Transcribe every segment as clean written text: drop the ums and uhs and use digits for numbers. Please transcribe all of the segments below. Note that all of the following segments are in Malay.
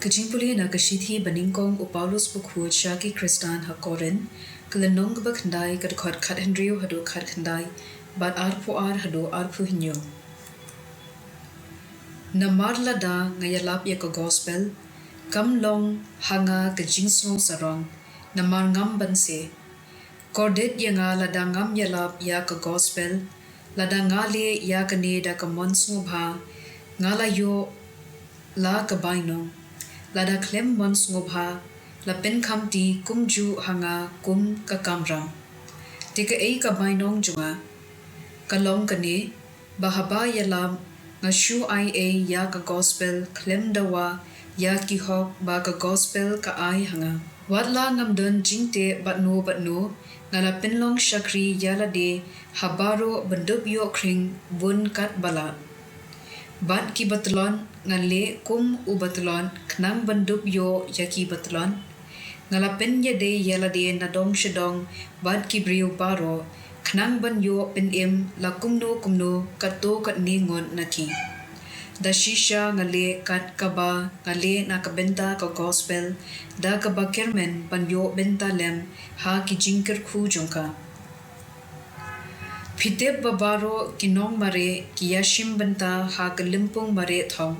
jingpule na kashiti baningkong u Paulus bukhu shaki Kristan ha Korin kelenong bakhandai kad khot khat Henryu hadu khat khandai bat arpu ar hadu arpu hinyo na marla da ngayalap ya ko gospel kamlong hanga ka jingsno sarong na mar ngam banse kordet ya nga lada ngam yalap ya ka gospel lada ngale ya ka ne da ka monsno bha ngala yo la ka bainong lada klem mons ngobha la pen kham ti kumju hanga kum ka kamram tika ei ka bainong junga kalong kane bahaba yalam nga shu ai a ya ka gospel klem dawa ya ki hok ba ka gospel ka ai hanga watla ngamdon jingte batno ngala penlong shakri yala de habaro bendup yo kring bun kat bala bat ki batlon ngale kum u batlon knang bandup yo yaki batlon ngala pen ye de yala de na dong shedong bat ki briu baro knang ban yo pen em la kumno kato kat ni ngon naki da shisha ngale kat kaba ngale na kabenta ka gospel da kaba kermen ban yo benta lem ha ki jingker khu jongka Pitep babaro kinong mare kiyashim benta ha kalimpong mare thong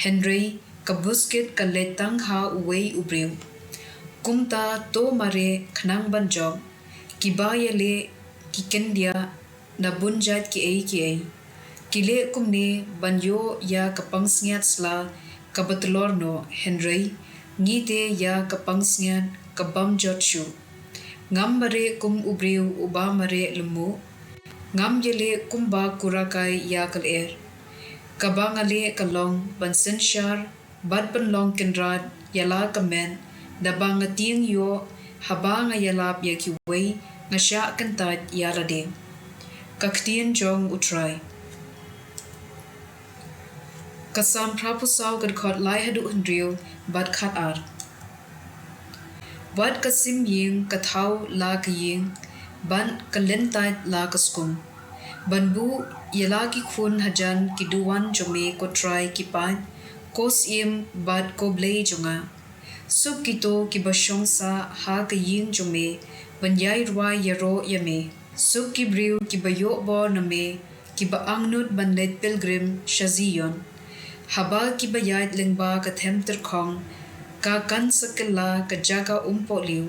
Henry kabusket kaletang ha uwei ubriu kumta to mare khnang banjom kibayale kikendia na bunjat ki ei kile kumne banyo ya kapangsngiat sla kabatlor no Henry ngite ya kapangsngiat kabam jotshu ngam mare kum ubriu uba mare lumu ngam yele kumba kurakai ya kaler kabangale kalong bansen shar bad banlong kenrad yala kamen dabanga tiang yo habanga yalap ya kiwei ngasha kantat yala de ktien jong utrai kasam prapusaw kad khot lai hadu Henryu bad khat ar bad kasim ying kathau la kiying ban kalentai la kaskum banbu yala ki khun hajan ki duwan jome ko try ki pan kos im bad ko Blei jonga sub kito ki basyong sa ha ka yin jome ban yai rwa yaro yame sub ki briu ki bayo bo name ki ba angnut ban let pilgrim shaziyon haba ki bayat lengba ka them ter khong ka kan sakela ka jaga umpoliu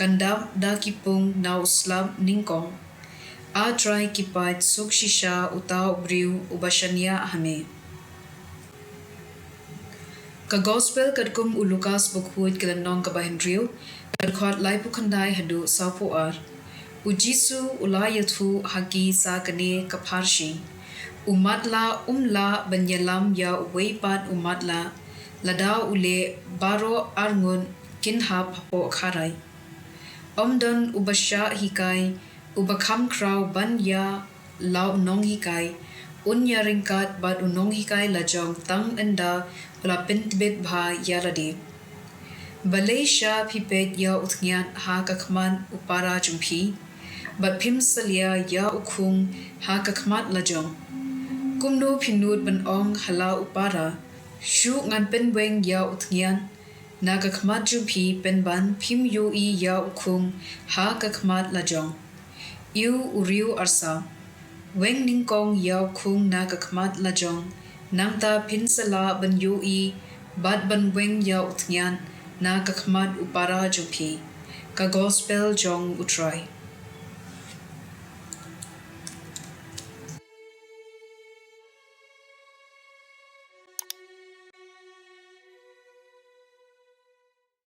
kandam da kipung nau slam ningkong a try kipat suk shisha utau briu ubashania hame ka gospel kadkum u Lucas bukhuit kelanong ka Henryu kad khot lai pukhandai hadu sapu ar u Jisu ulayathu haki sa kane ka pharshi umatla umla banyalam ya weipat umatla lada ule baro arngun kinhap hapo kharai omdon ubasha hikai ubakham kraw ban ya lau nong hikai unya ringkat bat unong hikai lajong tang enda pula pentbet bha yarade Malaysia pipet ya uthngyan ha kakman upara jumpi bat phimsalia ya ukhung ha kakmat lajong kumno phinut ban ong hala upara shu ngan penweng ya uthngyan naga khmat jumpi penban phim yu I ya ukhung ha ka khmat lajong yu uriu arsa weng ningkong ya ukhung naga khmat lajong nangta pinsala ban yu I bad ban weng ya uthngyan naga khmat upara jumpi ka gospel jong utrai